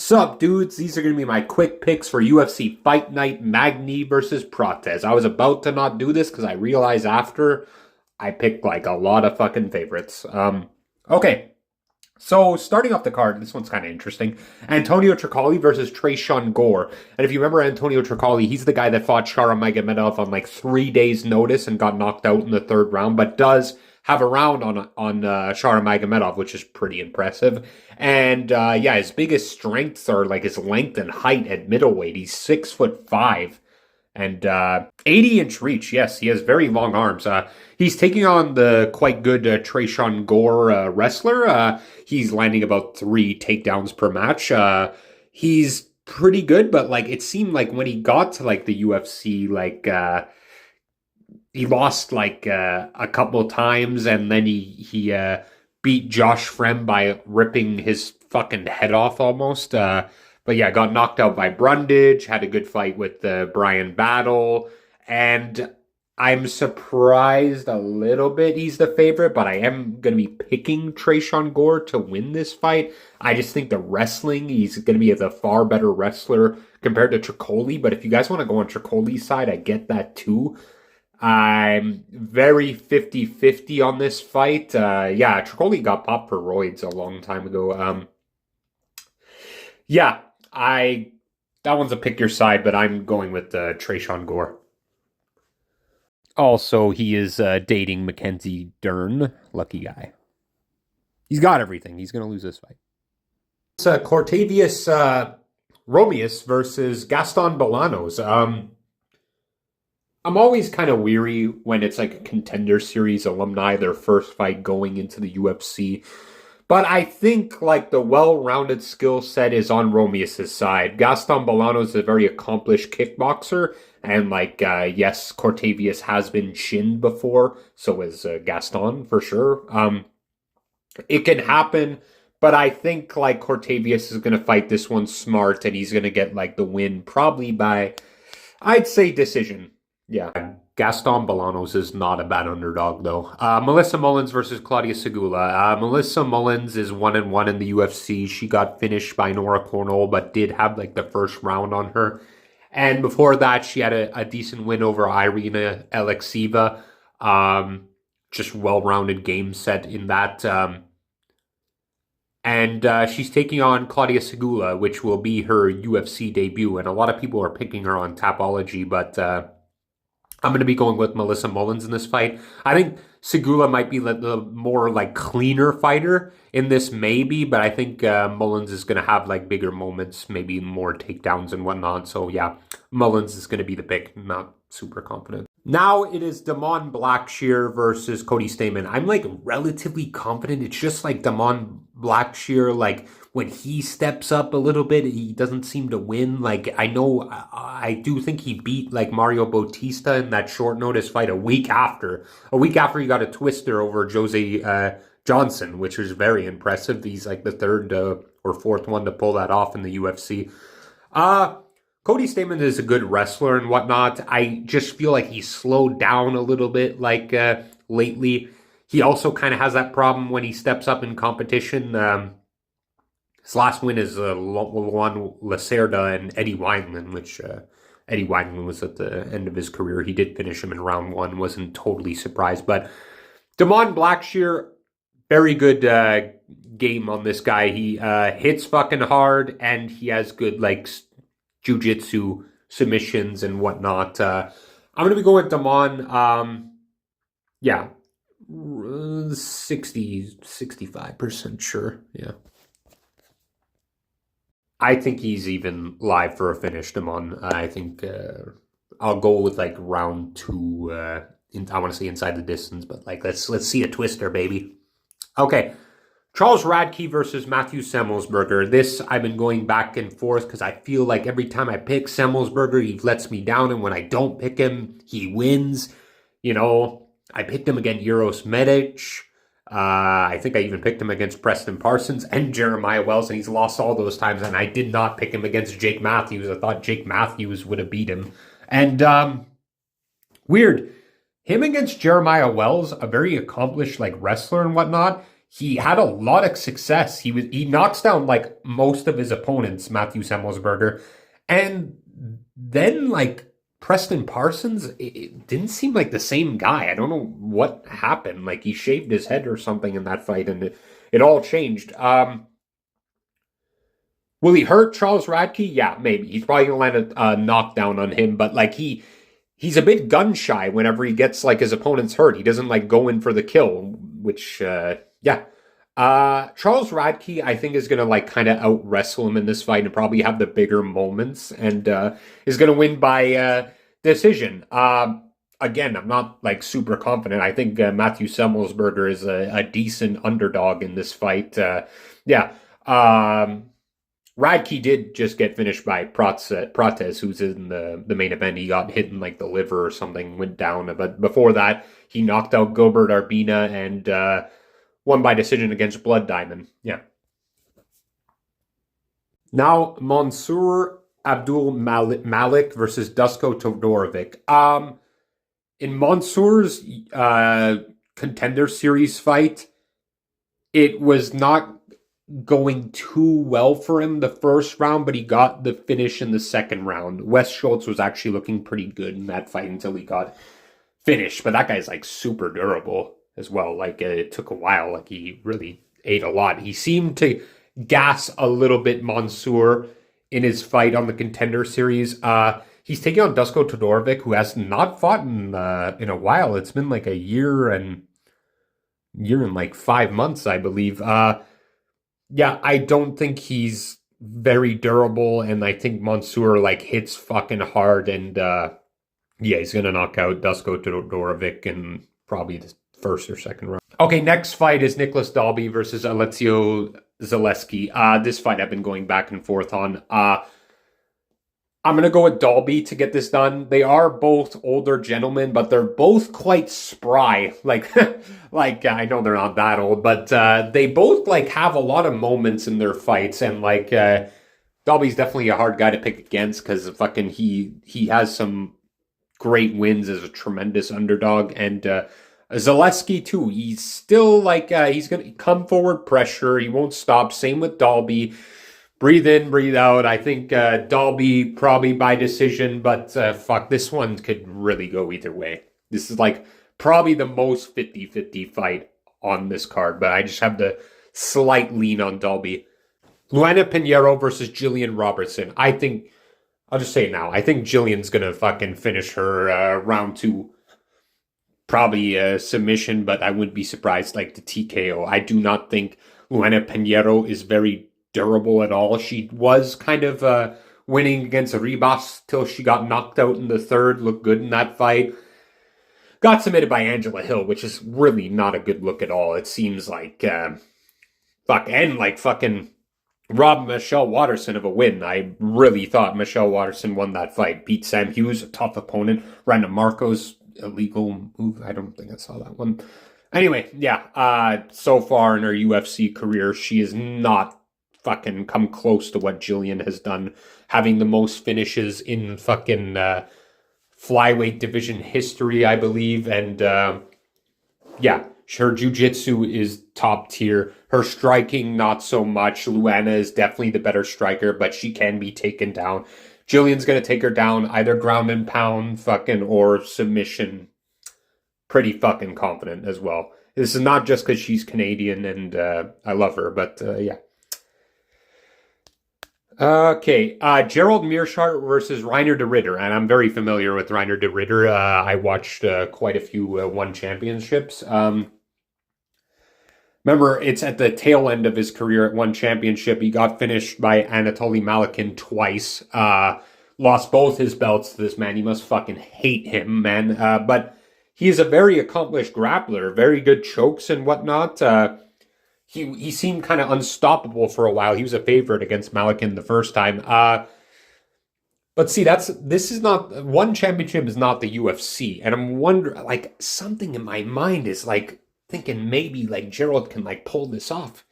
Sup, dudes? These are going to be my quick picks for UFC Fight Night Magny versus Prates. I was about to not do this because I realized after I picked like a lot of fucking favorites. Okay. So starting off the card, this one's kind of interesting. Antonio Tricoli versus Trayshawn Gore. And if you remember Antonio Tricoli, he's the guy that fought Shara Magomedov on like 3 days' notice and got knocked out in the third round, but does have a round on Shara Magomedov, which is pretty impressive. And yeah, his biggest strengths are like his length and height at middleweight. He's 6'5" and 80-inch reach. Yes, he has very long arms. He's taking on the quite good Trayshawn Gore wrestler. He's landing about 3 takedowns per match. He's pretty good, but like it seemed like when he got to like the UFC, like he lost like a couple of times, and then he beat Josh Frem by ripping his fucking head off almost. But yeah, got knocked out by Brundage, had a good fight with Brian Battle, and I'm surprised a little bit he's the favorite, but I am going to be picking Trayshawn Gore to win this fight. I just think the wrestling, he's going to be the far better wrestler compared to Tricoli, but if you guys want to go on Tricoli's side, I get that too. I'm very 50-50 on this fight. Yeah, Tricoli got popped for roids a long time ago. Yeah, that one's a pick your side, but I'm going with Trayshawn Gore. Also, he is dating Mackenzie Dern. Lucky guy. He's got everything. He's going to lose this fight. It's Cortavius Romeus versus Gaston Bolanos. I'm always kind of weary when it's like a Contender Series alumni, their first fight going into the UFC. But I think like the well-rounded skill set is on Romeus' side. Gaston Bolanos is a very accomplished kickboxer. And like, yes, Cortavius has been chinned before. So is Gaston for sure. It can happen. But I think like Cortavius is going to fight this one smart. And he's going to get like the win probably by, I'd say, decision. Yeah, Gaston Bolanos is not a bad underdog, though. Melissa Mullins versus Claudia Segula. Melissa Mullins is 1-1 in the UFC. She got finished by Nora Cornell, but did have like the first round on her. And before that, she had a decent win over Irina Alekseeva. Just well-rounded game set in that. And she's taking on Claudia Segula, which will be her UFC debut. And a lot of people are picking her on Tapology, but I'm going to be going with Melissa Mullins in this fight. I think Segula might be the more like cleaner fighter in this maybe, but I think Mullins is going to have like bigger moments, maybe more takedowns and whatnot. So yeah, Mullins is going to be the pick. Not super confident. Now it is Damon Blackshear versus Cody Stamann. I'm like relatively confident. It's just like Damon Blackshear, like when he steps up a little bit, he doesn't seem to win. Like I know, I do think he beat like Mario Bautista in that short notice fight a week after he got a twister over Jose Johnson, which was very impressive. He's like the third or fourth one to pull that off in the UFC. Cody Stamann is a good wrestler and whatnot. I just feel like he's slowed down a little bit like lately. He also kind of has that problem when he steps up in competition. His last win is Juan Lacerda and Eddie Wineland, which Eddie Wineland was at the end of his career. He did finish him in round 1. Wasn't totally surprised. But Damon Blackshear, very good game on this guy. He hits fucking hard and he has good like jiu-jitsu submissions and whatnot. I'm going to be going with Damon. Yeah, 65% sure. Yeah. I think he's even live for a finish, Damon. I think I'll go with like round 2. I want to say inside the distance, but like let's see a twister, baby. Okay. Charles Radke versus Matthew Semmelsberger. This, I've been going back and forth because I feel like every time I pick Semmelsberger, he lets me down. And when I don't pick him, he wins. You know, I picked him against Uros Medic. I think I even picked him against Preston Parsons and Jeremiah Wells, and he's lost all those times. And I did not pick him against Jake Matthews. I thought Jake Matthews would have beat him. And weird. Him against Jeremiah Wells, a very accomplished like wrestler and whatnot. he had a lot of success. He knocks down like most of his opponents, Matthew Semelsberger, and then like Preston Parsons, it didn't seem like the same guy. I don't know what happened. Like he shaved his head or something in that fight, and it all changed. Will he hurt Charles Radke? Yeah, maybe. He's probably gonna land a knockdown on him, but like he's a bit gun shy whenever he gets like his opponents hurt. He doesn't like go in for the kill, which yeah. Charles Radke, I think, is gonna like kind of out wrestle him in this fight and probably have the bigger moments, and is gonna win by decision. Again, I'm not like super confident. I think Matthew Semelsberger is a decent underdog in this fight. Yeah. Radke did just get finished by Prates, who's in the main event. He got hit in like the liver or something, went down. But before that, he knocked out Gilbert Arbina and won by decision against Blood Diamond. Yeah. Now, Mansour Abdul Malik versus Dusko Todorovic. In Mansour's Contender Series fight, it was not going too well for him the first round, but he got the finish in the second round. Wes Schultz was actually looking pretty good in that fight until he got finished, but that guy's like super durable as well. Like it took a while. Like he really ate a lot. He seemed to gas a little bit Mansour in his fight on the Contender Series. He's taking on Dusko Todorovic, who has not fought in a while. It's been like a year and like 5 months, I believe. Yeah, I don't think he's very durable, and I think Mansour like hits fucking hard, and yeah, he's gonna knock out Dusko Todorovic in probably the first or second round. Okay, next fight is Nicholas Dalby versus Alessio Zaleski. This fight I've been going back and forth on. I'm going to go with Dalby to get this done. They are both older gentlemen, but they're both quite spry. Like, I know they're not that old, but they both like have a lot of moments in their fights. And like, Dalby's definitely a hard guy to pick against because fucking he has some great wins as a tremendous underdog. And Zaleski too. He's still like, he's going to come forward pressure. He won't stop. Same with Dalby. Breathe in, breathe out. I think Dalby probably by decision, but fuck, this one could really go either way. This is like probably the most 50-50 fight on this card, but I just have the slight lean on Dalby. Luana Pinheiro versus Jillian Robertson. I'll just say it now. I think Jillian's going to fucking finish her round 2. Probably a submission, but I wouldn't be surprised like the TKO. I do not think Luana Pinheiro is very durable at all. She was kind of winning against Ribas till she got knocked out in the third. Looked good in that fight. Got submitted by Angela Hill, which is really not a good look at all. It seems like fucking robbed Michelle Watterson of a win. I really thought Michelle Watterson won that fight. Beat Sam Hughes, a tough opponent. Randa Marcos, illegal move. I don't think I saw that one. Anyway, yeah. So far in her UFC career, she is not fucking come close to what Jillian has done, having the most finishes in fucking flyweight division history, I believe. And yeah, her jiu-jitsu is top tier. Her striking, not so much. Luana is definitely the better striker, but she can be taken down. Jillian's going to take her down either ground and pound fucking or submission. Pretty fucking confident as well. This is not just because she's Canadian and I love her, but yeah. Okay, Gerald Meerschaert versus Reiner de Ritter, and I'm very familiar with Reiner de Ritter. I watched quite a few one championships. Remember, it's at the tail end of his career at one championship. He got finished by Anatoly Malakin twice. Lost both his belts to this man. You must fucking hate him, man. But he is a very accomplished grappler, very good chokes and whatnot. He seemed kind of unstoppable for a while. He was a favorite against Malakin the first time. But see, this is not, one championship is not the UFC. And I'm wondering, like, something in my mind is like thinking maybe like Gerald can like pull this off.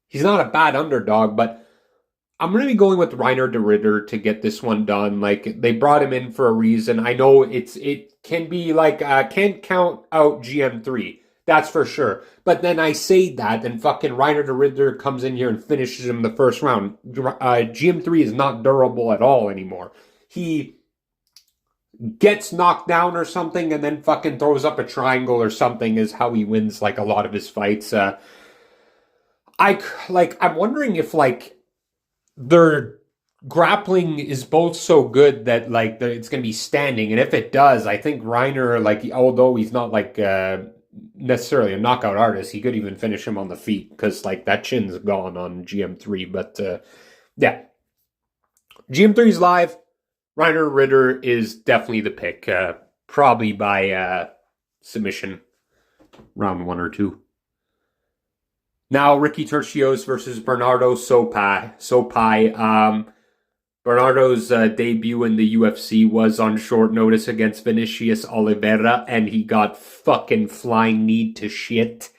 He's not a bad underdog, but I'm going to be going with Reiner de Ritter to get this one done. Like, they brought him in for a reason. I know it can be like, can't count out GM3. That's for sure. But then I say that, and fucking Reiner the Riddler comes in here and finishes him the first round. GM3 is not durable at all anymore. He gets knocked down or something and then fucking throws up a triangle or something is how he wins like a lot of his fights. I'm wondering if like their grappling is both so good that like it's going to be standing, and if it does, I think Reiner, like, although he's not like necessarily a knockout artist, he could even finish him on the feet because like that chin's gone on GM3. But yeah, GM3's live. Reiner Ritter is definitely the pick, probably by submission, round 1 or 2. Now, Ricky Turcios versus Bernardo Sopai. Bernardo's debut in the UFC was on short notice against Vinicius Oliveira, and he got fucking flying kneed to shit.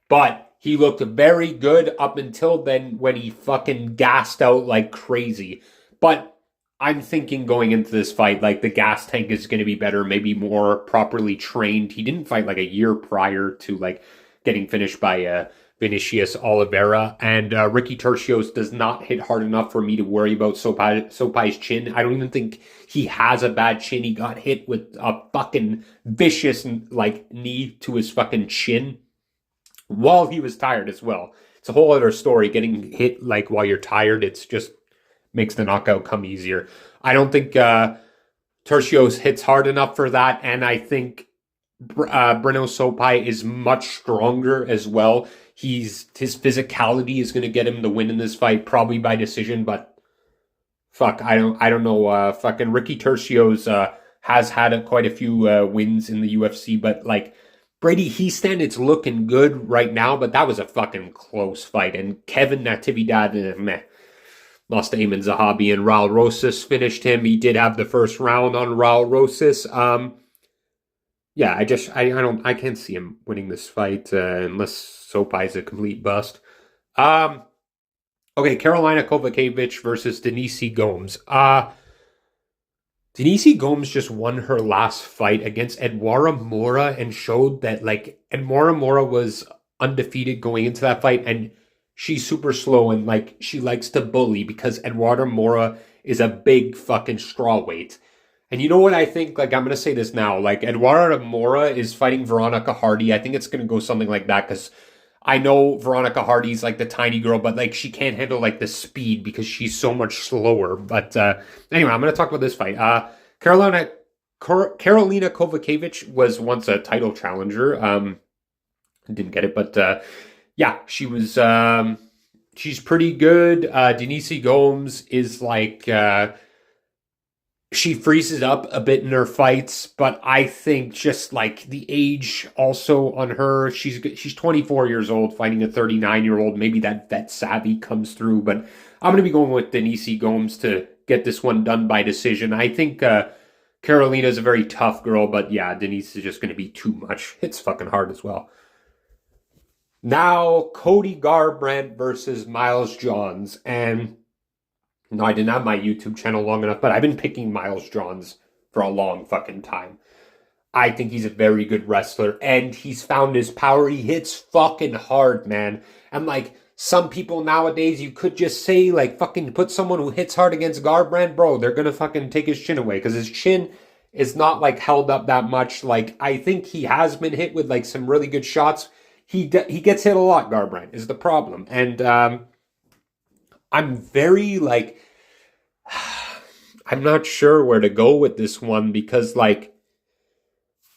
But he looked very good up until then when he fucking gassed out like crazy. But I'm thinking going into this fight, like, the gas tank is going to be better, maybe more properly trained. He didn't fight like a year prior to like getting finished by Vinicius Oliveira, and Ricky Turcios does not hit hard enough for me to worry about Sopai's chin. I don't even think he has a bad chin. He got hit with a fucking vicious like knee to his fucking chin while he was tired as well. It's a whole other story. Getting hit like while you're tired, it's just makes the knockout come easier. I don't think Turcios hits hard enough for that, and I think Breno Sopai is much stronger as well. His physicality is going to get him the win in this fight, probably by decision. But fuck, I don't know. Fucking Ricky Turcios has had quite a few wins in the UFC, but like Brady Hiestand, it's looking good right now. But that was a fucking close fight, and Kevin Natividad lost to Ayman Zahabi, and Raul Rosas finished him. He did have the first round on Raul Rosas. Yeah, I can't see him winning this fight unless Sopai's a complete bust. Okay, Carolina Kovacevic versus Denise Gomes. Denise Gomes just won her last fight against Eduarda Mora and showed that like Eduarda Mora was undefeated going into that fight, and she's super slow and like she likes to bully because Eduarda Mora is a big fucking strawweight. And you know what I think? Like, I'm going to say this now. Like, Eduarda Mora is fighting Veronica Hardy. I think it's going to go something like that because I know Veronica Hardy's like the tiny girl, but like she can't handle like the speed because she's so much slower. But anyway, I'm going to talk about this fight. Carolina Kovacevic was once a title challenger. Didn't get it, but yeah, she was. She's pretty good. Denise Gomes is like. She freezes up a bit in her fights, but I think just like the age also on her, she's 24 years old fighting a 39-year-old. Maybe that vet savvy comes through, but I'm going to be going with Denise Gomes to get this one done by decision. I think Carolina's a very tough girl, but yeah, Denise is just going to be too much. Hits fucking hard as well. Now, Cody Garbrandt versus Miles Johns, and no, I didn't have my YouTube channel long enough, but I've been picking Miles Johns for a long fucking time. I think he's a very good wrestler, and he's found his power. He hits fucking hard, man. And like, some people nowadays, you could just say, like, fucking put someone who hits hard against Garbrandt, bro, they're gonna fucking take his chin away, because his chin is not, like, held up that much. Like, I think he has been hit with, like, some really good shots. He gets hit a lot, Garbrandt, is the problem. And, I'm very, like, I'm not sure where to go with this one because, like,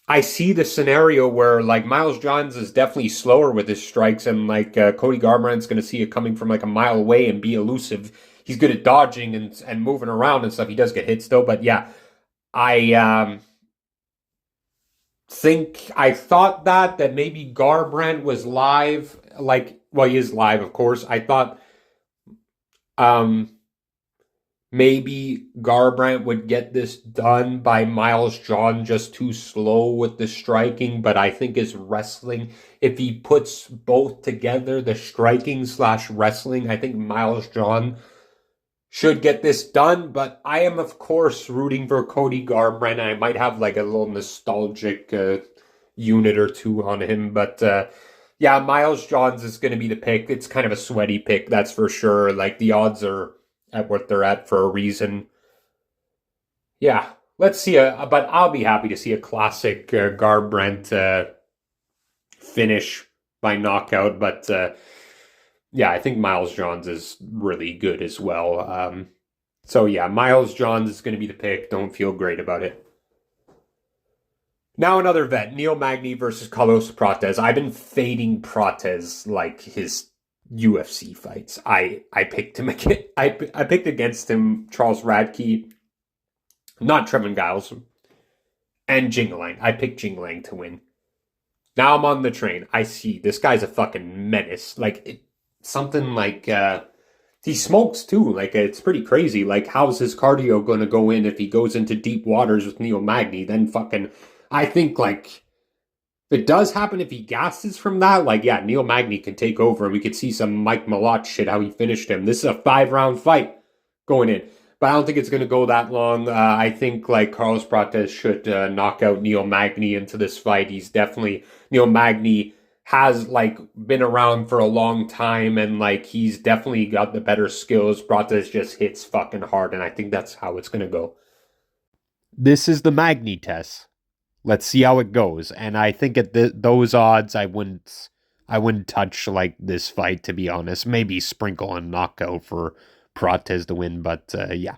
I see the scenario where, like, Miles Johns is definitely slower with his strikes, and, like, Cody Garbrandt's going to see it coming from, like, a mile away and be elusive. He's good at dodging and moving around and stuff. He does get hit still, but, yeah, I thought that maybe Garbrandt was live, like, well, he is live, of course. I thought maybe Garbrandt would get this done by Miles John, just too slow with the striking, but I think his wrestling, if he puts both together, the striking / wrestling, I think Miles John should get this done, but I am, of course, rooting for Cody Garbrandt. I might have like a little nostalgic unit or two on him. But yeah, Miles Johns is going to be the pick. It's kind of a sweaty pick, that's for sure. Like the odds are at what they're at for a reason. Yeah, let's see but I'll be happy to see a classic Garbrandt finish by knockout. But yeah, I think Miles Johns is really good as well. So yeah, Miles Johns is going to be the pick. Don't feel great about it. Now another vet, Neil Magny versus Carlos Prates. I've been fading Prates like his UFC fights. I picked him again. I picked against him Charles Radke, not Trevin Giles, and Jingling. I picked Jingling to win. Now I'm on the train. I see this guy's a fucking menace. Something like he smokes too. Like it's pretty crazy. Like how's his cardio going to go in if he goes into deep waters with Neil Magny? Then fucking I think like if it does happen if he gasses from that, like yeah, Neil Magny can take over and we could see some Mike Malott shit how he finished him. This is a 5-round fight going in. But I don't think it's going to go that long. I think like Carlos Prates should knock out Neil Magny into this fight. He's definitely Neil Magny has like been around for a long time and like he's definitely got the better skills. Prates just hits fucking hard, and I think that's how it's going to go. This is the Magny test. Let's see how it goes. And I think at those odds, I wouldn't touch like this fight, to be honest. Maybe sprinkle a knockout for Prates to win, but yeah.